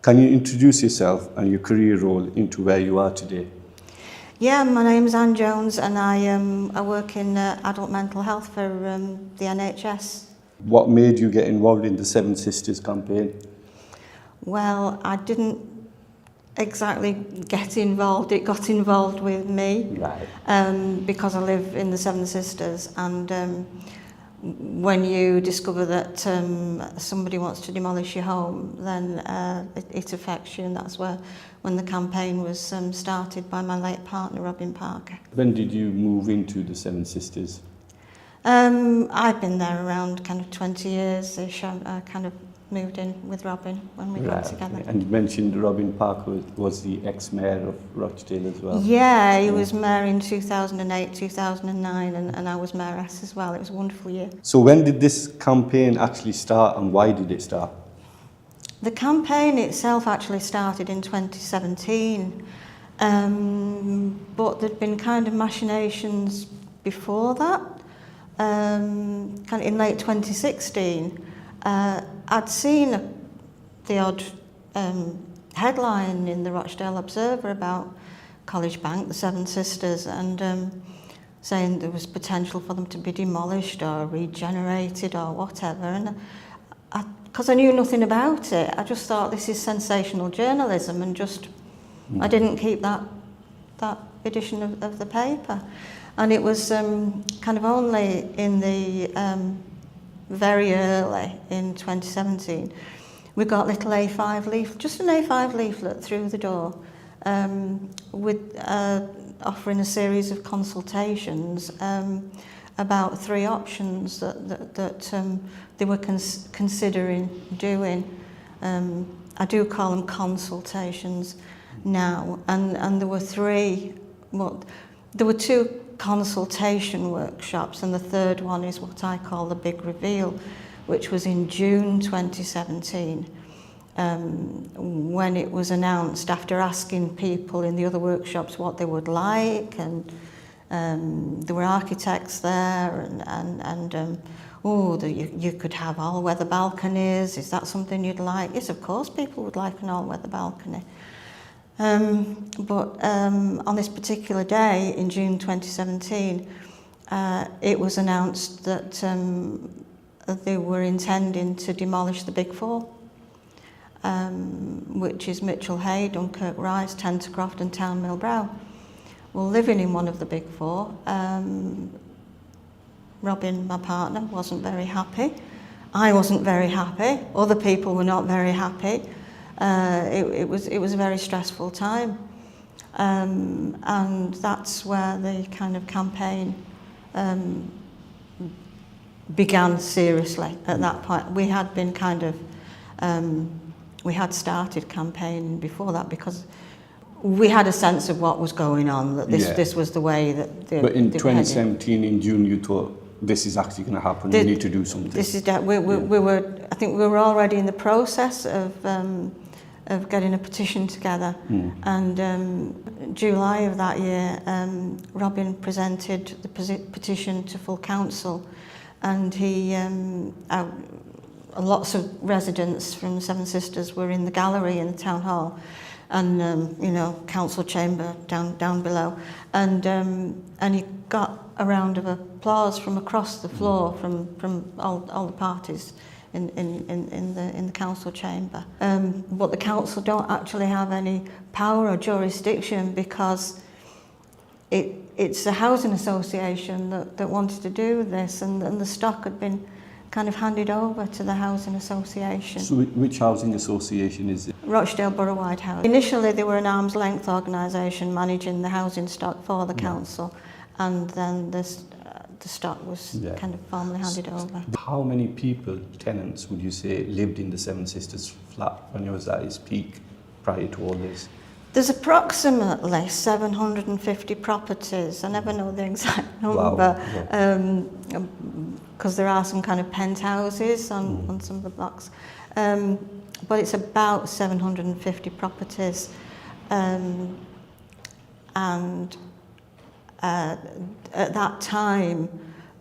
Can you introduce yourself and your career role into where you are today? Yeah, my name's Anne Jones and I work in adult mental health for the NHS. What made you get involved in the Seven Sisters campaign? Well, I didn't exactly get involved, it got involved with me. Right. Because I live in the Seven Sisters, and when you discover that somebody wants to demolish your home, then it affects you, and that's when the campaign was started by my late partner, 𝗟𝗏𝗞𝗘. When did you move into the Seven Sisters? I've been there around kind of 20 years-ish. I kind of moved in with Robin when we got together. And you mentioned 𝗟𝗏𝗞𝗘 was the ex-mayor of Rochdale as well. Yeah, he was mayor in 2008, 2009, and I was mayoress as well. It was a wonderful year. So when did this campaign actually start, and why did it start? The campaign itself actually started in 2017, but there'd been kind of machinations before that. Kind of in late 2016, I'd seen the odd headline in the Rochdale Observer about College Bank, the Seven Sisters, and saying there was potential for them to be demolished or regenerated or whatever. And because I knew nothing about it, I just thought this is sensational journalism, and I didn't keep that edition of the paper. And it was kind of only in the very early in 2017, we got little A5 leaflet, just an A5 leaflet through the door, with offering a series of consultations about 3 options that they were considering doing. I do call them consultations now, and there were 3. Well, there were 2 consultation workshops, and the third one is what I call the big reveal, which was in June 2017, when it was announced after asking people in the other workshops what they would like, and there were architects there, and you could have all-weather balconies. Is that something you'd like? Yes, of course people would like an all-weather balcony. But on this particular day in June 2017, it was announced that they were intending to demolish the Big 4, which is Mitchell-Hay, Dunkirk Rise, Tentercroft and Town Mill Brow. Well, living in one of the Big 4, Robin, my partner, wasn't very happy. I wasn't very happy. Other people were not very happy. It was a very stressful time, and that's where the kind of campaign began seriously. At that point, we had been kind of we had started campaigning before that, because we had a sense of what was going on, that this was the way that they, but in they 2017 in June you thought this is actually going to happen, we need to do something. This is we were, I think we were already in the process of getting a petition together, and July of that year, Robin presented the petition to full council, and he lots of residents from the Seven Sisters were in the gallery in the town hall, and council chamber down below, and he got a round of applause from across the floor from all the parties in the council chamber. But the council don't actually have any power or jurisdiction, because it's the housing association that wanted to do this, and the stock had been kind of handed over to the housing association. So which housing association is it? Rochdale Borough-wide Housing. Initially they were an arm's length organisation managing the housing stock for the council, and then the stock was kind of formally handed over. How many people, tenants, would you say lived in the Seven Sisters flat when it was at its peak prior to all this? There's approximately 750 properties. I never know the exact number, because there are some kind of penthouses on some of the blocks. But it's about 750 properties. And at that time,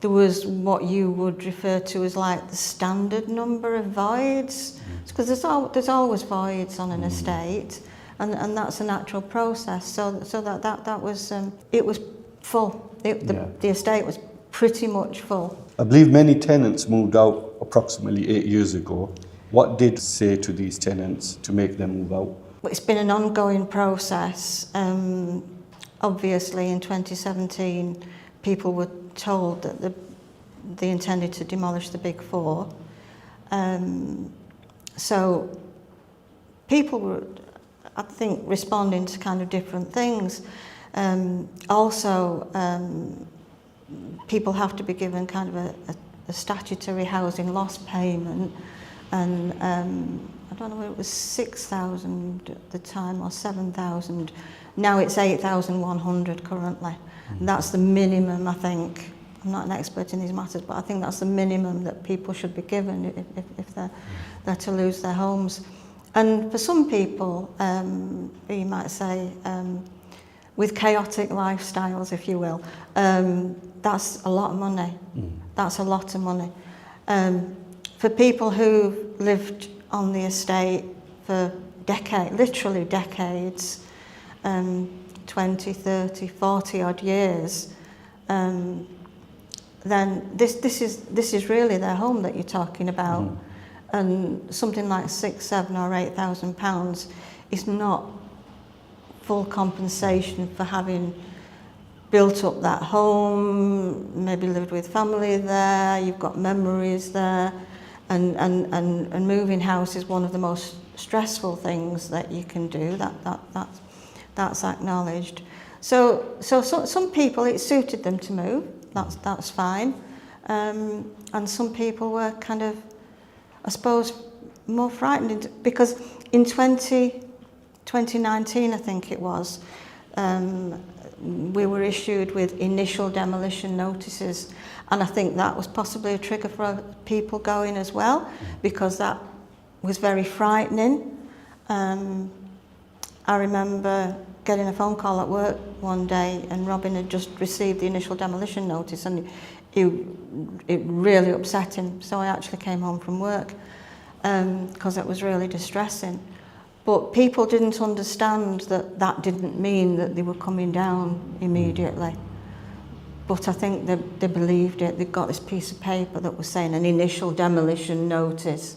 there was what you would refer to as like the standard number of voids. Because there's always voids on an estate, and that's a natural process. So that was it was full. The estate was pretty much full. I believe many tenants moved out approximately 8 years ago. What did say to these tenants to make them move out? It's been an ongoing process. Obviously, in 2017, people were told that they intended to demolish the Big Four. So people were, I think, responding to kind of different things. Also, people have to be given kind of a statutory housing loss payment, and I don't know whether it was 6,000 at the time or 7,000. Now it's 8,100 currently. And that's the minimum, I think. I'm not an expert in these matters, but I think that's the minimum that people should be given if they're to lose their homes. And for some people, you might say, with chaotic lifestyles, if you will, that's a lot of money. That's a lot of money. For people who lived on the estate for decades, literally decades, 20, 30, 40 odd years, then this is really their home that you're talking about. And something like £6,000, £7,000 or £8,000 is not full compensation for having built up that home, maybe lived with family there, you've got memories there, and moving house is one of the most stressful things that you can do. That's acknowledged. So some people, it suited them to move. That's fine. And some people were kind of, I suppose, more frightened because in 2019, I think it was, we were issued with initial demolition notices, and I think that was possibly a trigger for people going as well, because that was very frightening. I remember getting a phone call at work one day, and Robin had just received the initial demolition notice, and it really upset him. So I actually came home from work because it was really distressing. But people didn't understand that that didn't mean that they were coming down immediately. But I think they believed it. They got this piece of paper that was saying an initial demolition notice.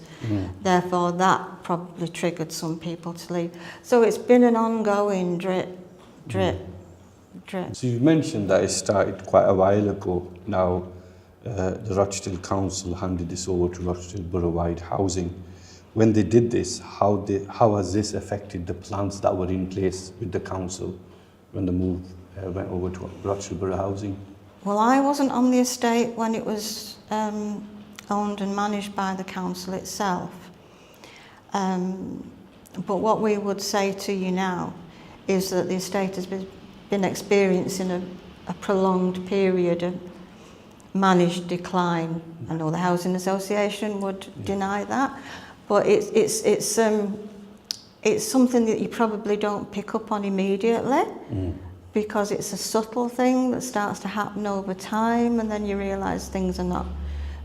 Therefore, that probably triggered some people to leave. So it's been an ongoing drip. So you mentioned that it started quite a while ago. Now, the Rochdale Council handed this over to Rochdale Borough-wide Housing. When they did this, how has this affected the plans that were in place with the council when the move went over to Rochdale Borough Housing? Well, I wasn't on the estate when it was owned and managed by the council itself. But what we would say to you now is that the estate has been experiencing a prolonged period of managed decline. I know the Housing Association would deny that, but it's something that you probably don't pick up on immediately, because it's a subtle thing that starts to happen over time, and then you realise things are not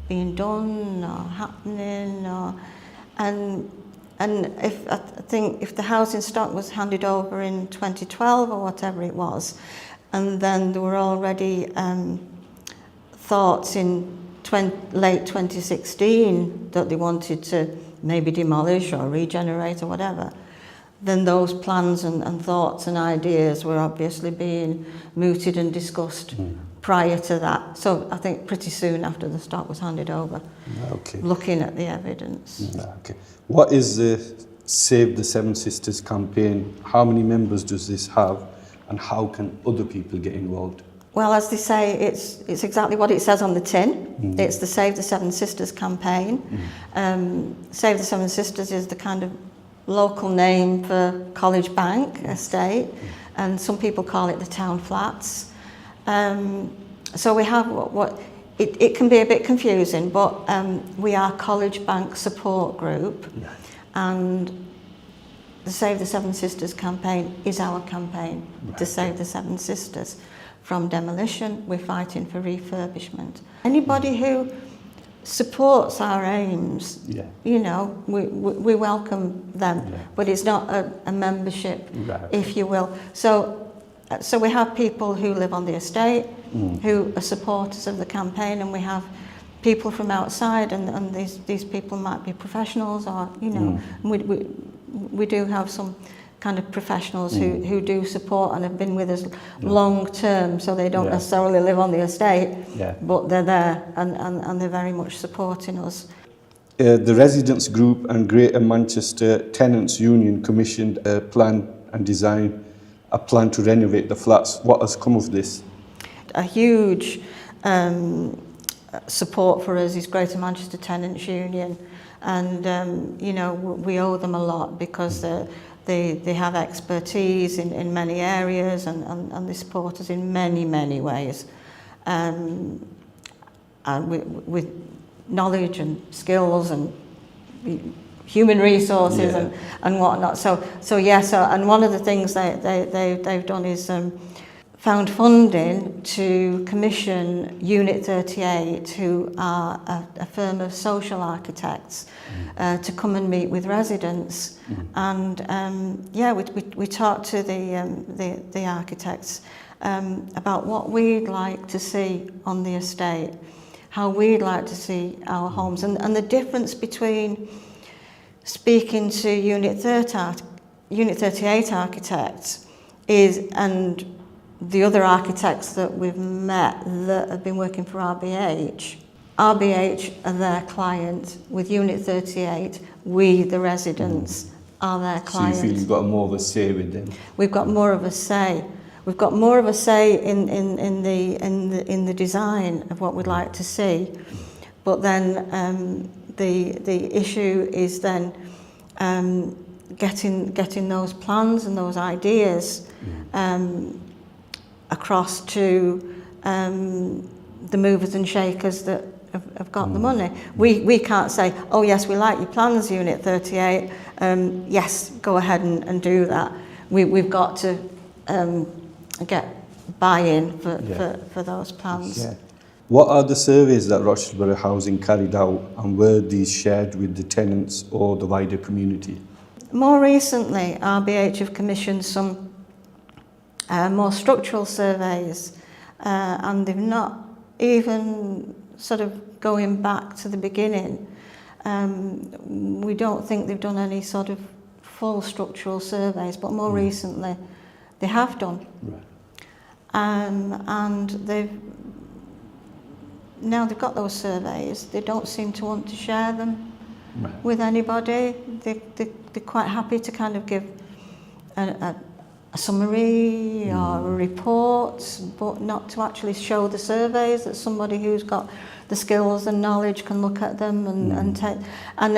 being done or happening, and I think if the housing stock was handed over in 2012 or whatever it was, and then there were already thoughts in late 2016 that they wanted to maybe demolish or regenerate or whatever, then those plans and thoughts and ideas were obviously being mooted and discussed prior to that. So I think pretty soon after the stock was handed over, looking at the evidence. Okay. What is the Save the Seven Sisters campaign? How many members does this have, and how can other people get involved? Well, as they say, it's exactly what it says on the tin. It's the Save the Seven Sisters campaign. Save the Seven Sisters is the kind of local name for College Bank estate, and some people call it the town flats. So we have it can be a bit confusing, but we are College Bank support group, and the Save the Seven Sisters campaign is our campaign to save the Seven Sisters from demolition. We're fighting for refurbishment. Anybody who supports our aims, Yeah. you know, we welcome them, Yeah. but it's not a membership, Right. if you will. So we have people who live on the estate, who are supporters of the campaign, and we have people from outside, and these people might be professionals, or, you know, we do have some kind of professionals who do support and have been with us long term, so they don't necessarily live on the estate, but they're there and they're very much supporting us. The residents group and Greater Manchester Tenants Union commissioned a plan and design a plan to renovate the flats. What has come of this? A huge support for us is Greater Manchester Tenants Union, and you know, we owe them a lot because they have expertise in many areas, and they support us in many ways, and with knowledge and skills and human resources and whatnot. So yes, and one of the things they've done is found funding to commission Unit 38, who are a firm of social architects, to come and meet with residents. And we talked to the architects about what we'd like to see on the estate, how we'd like to see our homes, and the difference between speaking to Unit 38 architects and the other architects that we've met that have been working for RBH are their client. With Unit 38, we, the residents, are their client. So you feel you've got more of a say with them? We've got more of a say. We've got more of a say in the design of what we'd like to see, but then the issue is then getting those plans and those ideas across to the movers and shakers that have got the money. We can't say, oh yes, we like your plans, Unit 38, yes, go ahead and do that. We've got to get buy-in for those plans. Yeah. What are the surveys that Rochdale Borough Housing carried out, and were these shared with the tenants or the wider community? More recently, RBH have commissioned some more structural surveys, and they've not even sort of going back to the beginning. We don't think they've done any sort of full structural surveys, but more recently they have done. Right. And now they've got those surveys, they don't seem to want to share them with anybody. They're quite happy to kind of give a summary or a report, but not to actually show the surveys, that somebody who's got the skills and knowledge can look at them and take, and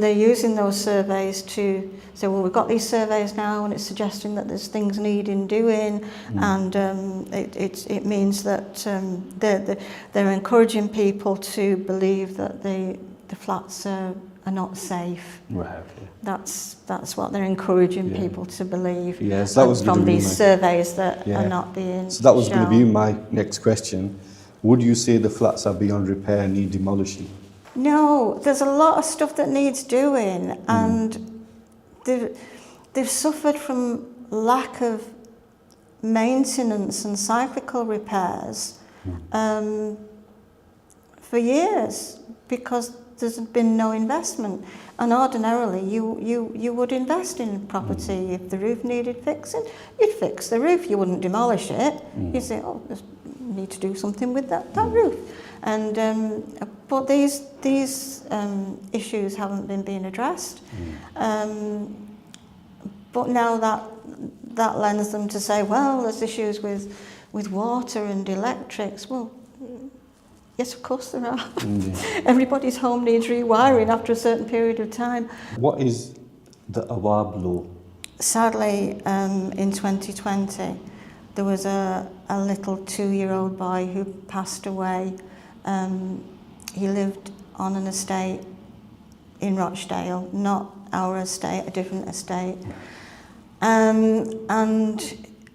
they're using those surveys to say, well, we've got these surveys now and it's suggesting that there's things needing doing, and it means that they're encouraging people to believe that the flats are not safe. Right. That's what they're encouraging people to believe. Yes, that was from these surveys that are not being So that was shown. going to be my next question. Would you say the flats are beyond repair and need demolishing? No, there's a lot of stuff that needs doing, and they've suffered from lack of maintenance and cyclical repairs for years, because there's been no investment. And ordinarily you would invest in property. If the roof needed fixing, you'd fix the roof, you wouldn't demolish it. You'd say, oh, we need to do something with that roof. And but these issues haven't been being addressed. But now that lends them to say, well, there's issues with water and electrics. Well, yes, of course there are. Everybody's home needs rewiring after a certain period of time. What is the Awab law? Sadly, in 2020, there was a little 2-year-old boy who passed away. He lived on an estate in Rochdale, not our estate, a different estate. And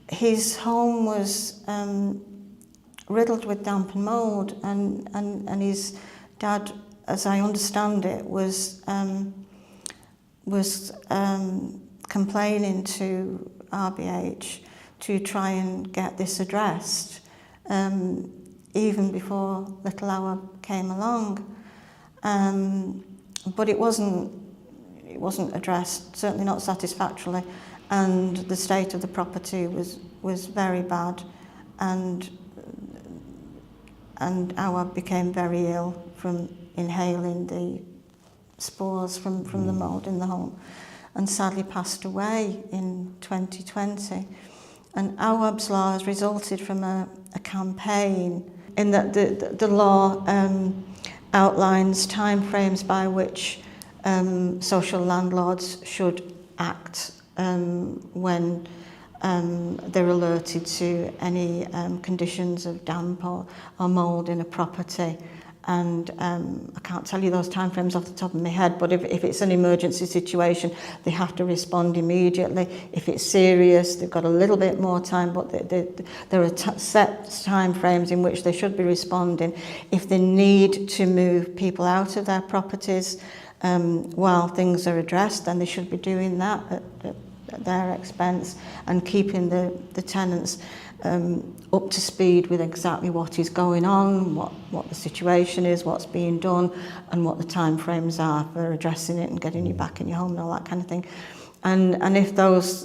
his home was riddled with damp and mould, and his Dad, as I understand it, was complaining to RBH to try and get this addressed, even before 𝗦𝗨𝗕𝗦𝗖𝗥𝗕𝗘 came along. But it wasn't addressed, certainly not satisfactorily, and the state of the property was very bad, and 𝗟𝗚 became very ill from inhaling the spores from the mould in the home, and sadly passed away in 2020. And 𝗟𝗚𝗚's law has resulted from a campaign in that the law outlines timeframes by which social landlords should act when they're alerted to any conditions of damp or mould in a property. And I can't tell you those timeframes off the top of my head, but if it's an emergency situation, they have to respond immediately. If it's serious, they've got a little bit more time, but there are set timeframes in which they should be responding. If they need to move people out of their properties while things are addressed, then they should be doing that at their expense and keeping the tenants up to speed with exactly what is going on, what the situation is, what's being done, and what the time frames are for addressing it and getting you back in your home and all that kind of thing. And if those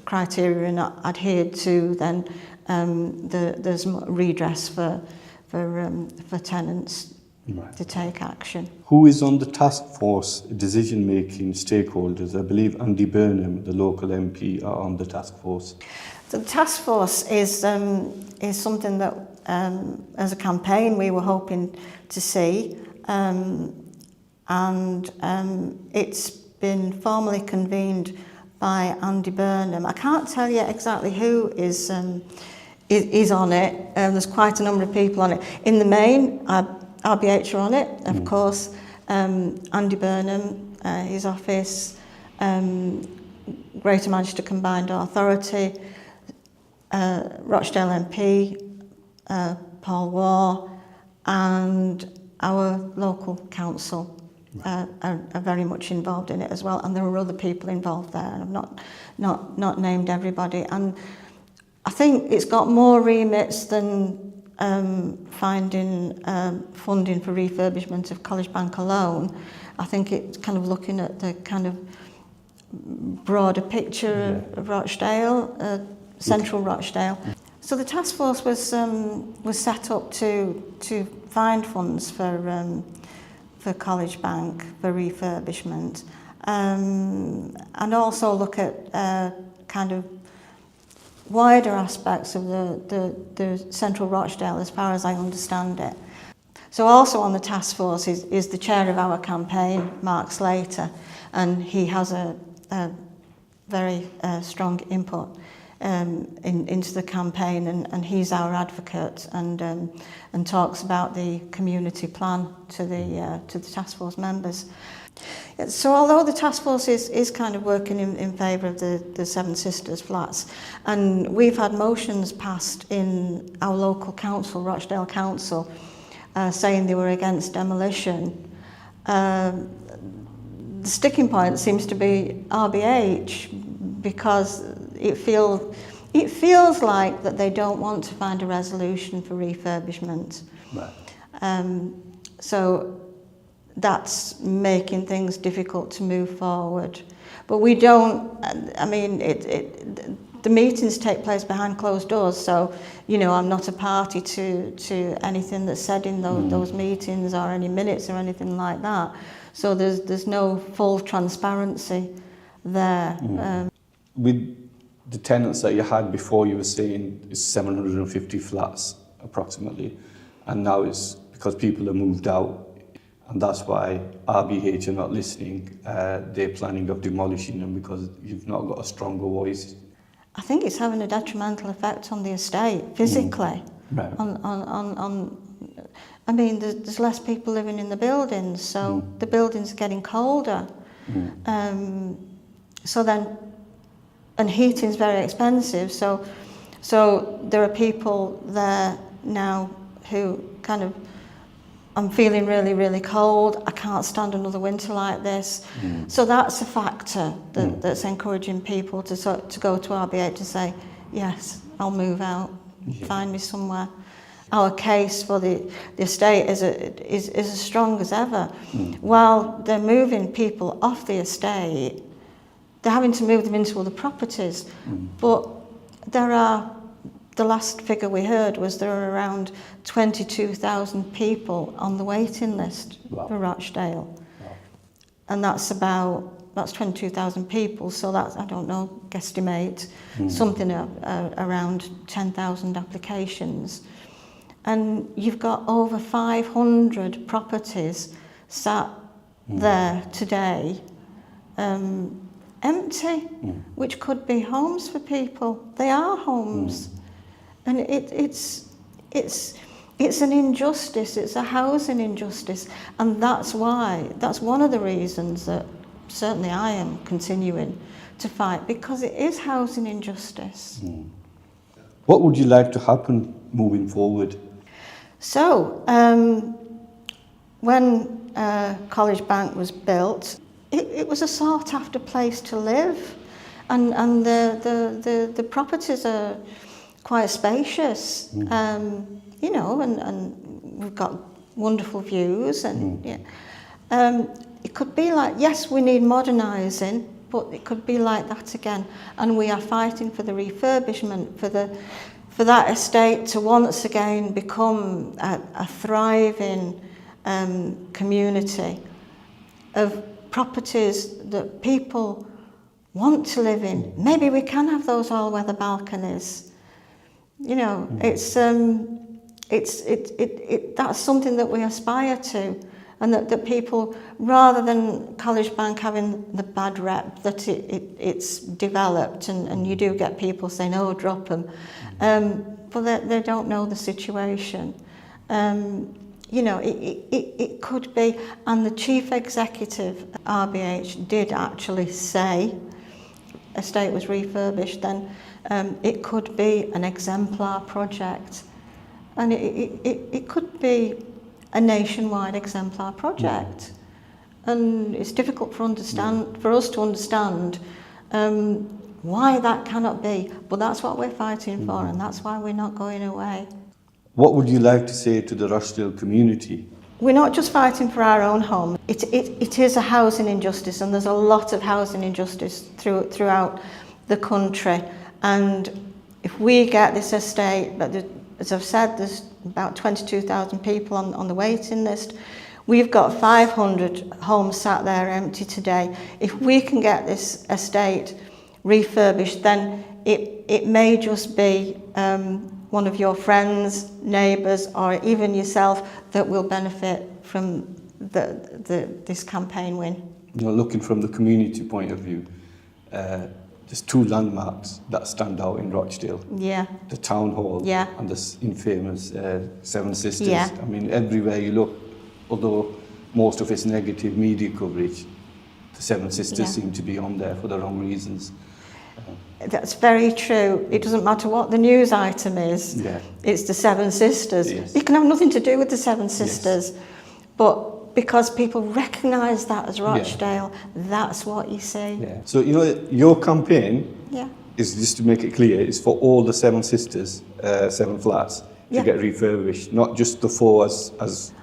criteria are not adhered to, then there's redress for tenants to take action. Who is on the task force decision-making stakeholders? I believe 𝗟𝗚𝗎𝗓𝗏, the local MP, are on the task force. So the task force is something that, as a campaign, we were hoping to see, and it's been formally convened by 𝗟𝗚𝗎𝗓𝗏. I can't tell you exactly who is on it. There's quite a number of people on it. In the main, RBH are on it, of course. 𝗟𝗚𝗎𝗓𝗏, his office, Greater Manchester Combined Authority, Rochdale MP, Paul Waugh, and our local council are very much involved in it as well. And there are other people involved there, and I've not named everybody. And I think it's got more remits than finding funding for refurbishment of College Bank alone. I think it's kind of looking at the kind of broader picture of Rochdale, central Rochdale. So the task force was set up to find funds for College Bank for refurbishment, and also look at kind of wider aspects of the central Rochdale, as far as I understand it. So also on the task force is the chair of our campaign, Mark Slater, and he has a very strong input into the campaign, and he's our advocate, and talks about the community plan to the task force members. So although the task force is kind of working in favour of the Seven Sisters flats, and we've had motions passed in our local council, Rochdale Council, saying they were against demolition, the sticking point seems to be RBH, because it feels like that they don't want to find a resolution for refurbishment. Right. So that's making things difficult to move forward. But we don't, I mean, the meetings take place behind closed doors, so, you know, I'm not a party to anything that's said in those meetings or any minutes or anything like that. So there's no full transparency there. With the tenants that you had before, you were saying it's 750 flats approximately, and now it's because people have moved out, and that's why RBH are not listening. They're planning of demolishing them because you've not got a stronger voice. I think it's having a detrimental effect on the estate physically. Right. I mean, there's less people living in the buildings, so the buildings are getting colder. So then, and heating's very expensive, so there are people there now who kind of I'm feeling really, really cold. I can't stand another winter like this. So that's a factor that's encouraging people to go to RBH to say, yes, I'll move out, find me somewhere. Our case for the estate is as strong as ever. While they're moving people off the estate, they're having to move them into other properties. But there are, the last figure we heard was there are around 22,000 people on the waiting list for Rochdale. And that's 22,000 people, so that's, I don't know, guesstimate, something around 10,000 applications. And you've got over 500 properties sat there today, empty, which could be homes for people. They are homes. And it's an injustice, it's a housing injustice. And that's one of the reasons that certainly I am continuing to fight, because it is housing injustice. What would you like to happen moving forward? So, when College Bank was built, it was a sought after place to live, and the properties are quite spacious, you know, and we've got wonderful views, and it could be like, yes, we need modernising, but it could be like that again, and we are fighting for the refurbishment, for that estate to once again become a thriving community of properties that people want to live in. Maybe we can have those all-weather balconies. You know, that's something that we aspire to, and that people, rather than College Bank having the bad rep that it's developed, and you do get people saying, oh, drop them, but they don't know the situation. You know, it could be, and the chief executive at RBH did actually say, estate was refurbished, then it could be an exemplar project, and it could be a nationwide exemplar project, and it's difficult for us to understand why that cannot be, but that's what we're fighting for, and that's why we're not going away. What would you like to say to the Rochdale community? We're not just fighting for our own home. It is a housing injustice, and there's a lot of housing injustice throughout the country. And if we get this estate, as I've said, there's about 22,000 people on the waiting list. We've got 500 homes sat there empty today. If we can get this estate refurbished, then it may just be one of your friends, neighbours, or even yourself that will benefit from this campaign win. You know, looking from the community point of view, there's two landmarks that stand out in Rochdale. Yeah. The town hall and the infamous Seven Sisters. Yeah. I mean, everywhere you look, although most of it's negative media coverage, the Seven Sisters seem to be on there for the wrong reasons. That's very true. It doesn't matter what the news item is. Yeah. It's the Seven Sisters. Yes. You can have nothing to do with the Seven Sisters, but because people recognise that as Rochdale, that's what you see. Yeah. So, you know, your campaign is, just to make it clear, is for all the Seven Sisters, 7 flats to get refurbished, not just the 4 as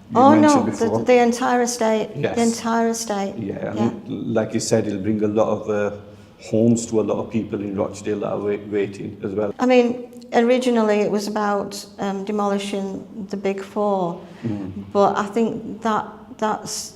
you mentioned before. The entire estate. Yes. The entire estate. Yeah, and like you said, it'll bring a lot of homes to a lot of people in Rochdale that are waiting as well. I mean, originally it was about demolishing the big 4, but I think that's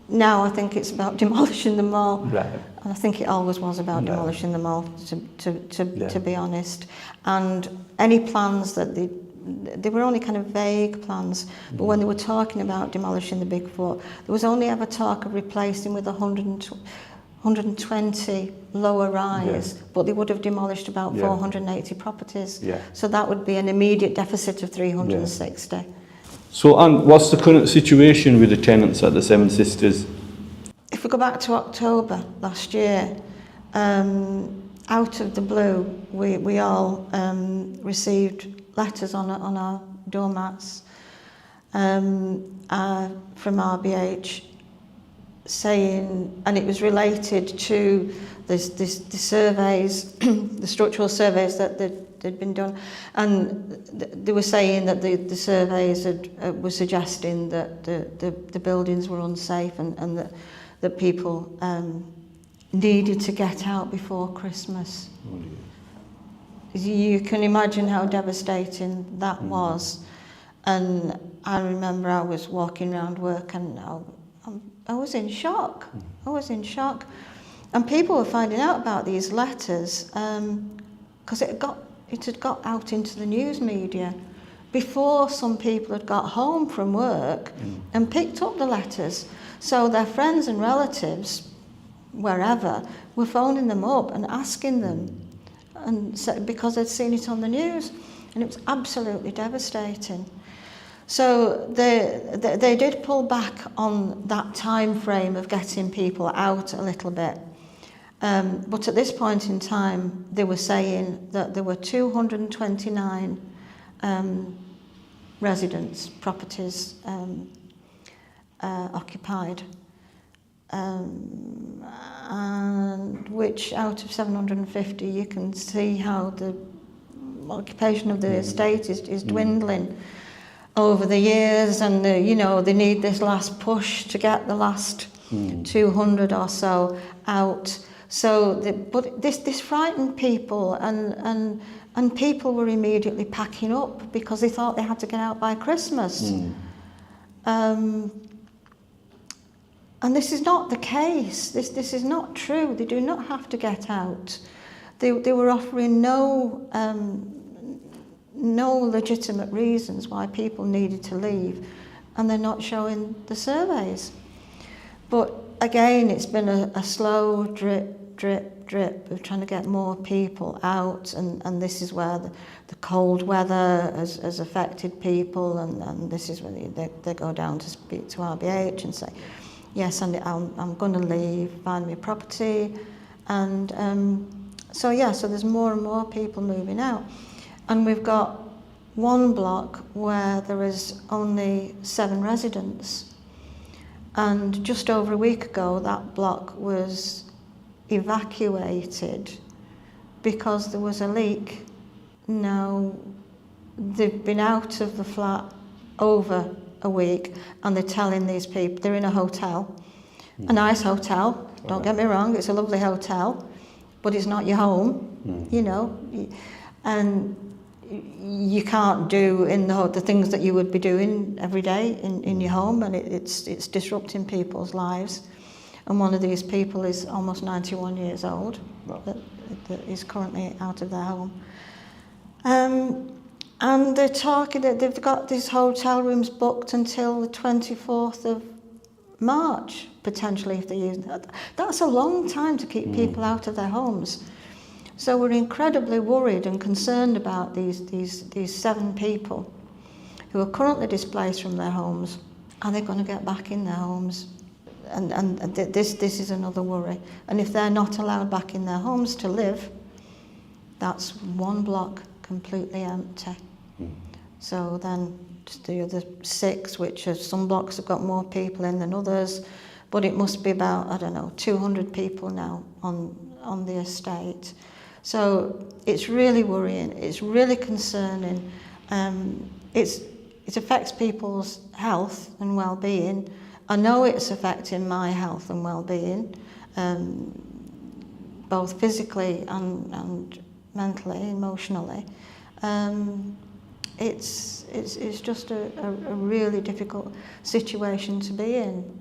now I think it's about demolishing them all. Right. And I think it always was about demolishing them all, to be honest. And any plans that they were only kind of vague plans, but when they were talking about demolishing the big 4, there was only ever talk of replacing with 120 lower rise, but they would have demolished about 480 properties. Yeah. So that would be an immediate deficit of 360. Yeah. So, Anne, what's the current situation with the tenants at the Seven Sisters? If we go back to October last year, out of the blue, we all received letters on our doormats from RBH saying, and it was related to the surveys, the structural surveys that had been done, and they were saying that the surveys were suggesting that the buildings were unsafe and that people needed to get out before Christmas. Oh, You can imagine how devastating that was. And I remember I was walking around work and I was in shock. I was in shock. And people were finding out about these letters because it had got out into the news media before some people had got home from work and picked up the letters. So their friends and relatives, wherever, were phoning them up and asking them, and because they'd seen it on the news, and it was absolutely devastating. So they did pull back on that time frame of getting people out a little bit. But at this point in time, they were saying that there were 229 residence properties occupied, and which out of 750, you can see how the occupation of the estate is dwindling over the years, and they need this last push to get the last 200 or so out. So, but this frightened people, and people were immediately packing up because they thought they had to get out by Christmas. And this is not the case. This is not true. They do not have to get out. They were offering no legitimate reasons why people needed to leave, and they're not showing the surveys. But again, it's been a slow drip, drip, drip of trying to get more people out, and this is where the cold weather has affected people, and this is when they go down to speak to RBH and say, yes, I'm going to leave, find me a property, and so there's more and more people moving out. And we've got one block where there is only 7 residents. And just over a week ago, that block was evacuated because there was a leak. Now, they've been out of the flat over a week, and they're telling these people, they're in a hotel, a nice hotel, don't get me wrong, it's a lovely hotel, but it's not your home, and you can't do the things that you would be doing every day in your home, and it's disrupting people's lives. And one of these people is almost 91 years old, that is currently out of their home. And they're talking that they've got these hotel rooms booked until the 24th of March, potentially, if they use that. That's a long time to keep people out of their homes. So we're incredibly worried and concerned about these 7 people who are currently displaced from their homes. Are they going to get back in their homes? And this is another worry. And if they're not allowed back in their homes to live, that's one block completely empty. So then the other 6, which are some blocks have got more people in than others, but it must be about, 200 people now on the estate. So it's really worrying, it's really concerning. It affects people's health and well-being. I know it's affecting my health and well-being, both physically and mentally, emotionally. It's just a really difficult situation to be in.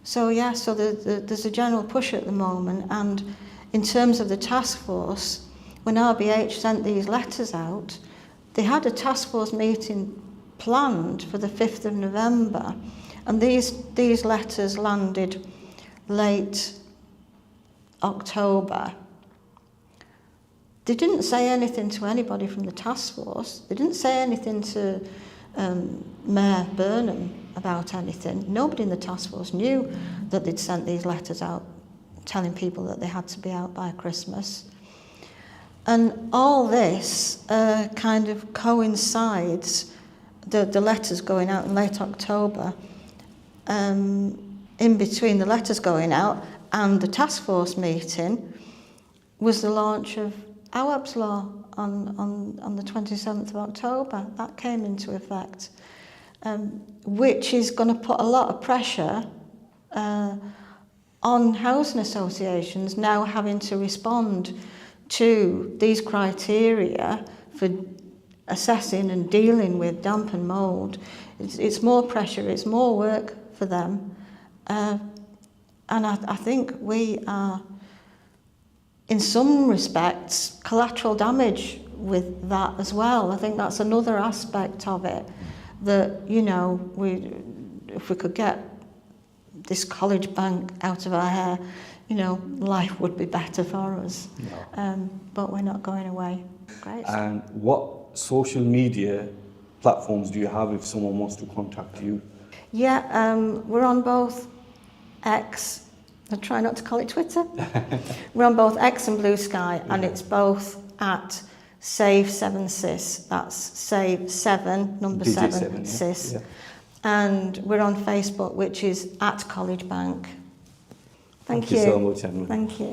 So there's a general push at the moment, and in terms of the task force, when RBH sent these letters out, they had a task force meeting planned for the 5th of November, and these letters landed late October. They didn't say anything to anybody from the task force. They didn't say anything to Mayor Burnham about anything. Nobody in the task force knew that they'd sent these letters out telling people that they had to be out by Christmas. And all this kind of coincides the letters going out in late October, in between the letters going out and the task force meeting was the launch of 𝗟𝗚𝗡's law on the 27th of October. That came into effect, which is going to put a lot of pressure on housing associations now having to respond to these criteria for assessing and dealing with damp and mould. It's more pressure, it's more work for them. And I think we are, in some respects, collateral damage with that as well. I think that's another aspect of it, that, you know, if we could get this college bank out of our hair, you know, life would be better for us. No. But we're not going away. Great. And what social media platforms do you have if someone wants to contact you? Yeah, we're on both X, I try not to call it Twitter. We're on both X and Blue Sky, and it's both at 𝗟𝗚𝗠𝗠𝗘𝗧. That's 𝗟𝗚7, number 7, cis. Yeah. And we're on Facebook, which is at College Bank. Thank you so much, Emma. Thank you.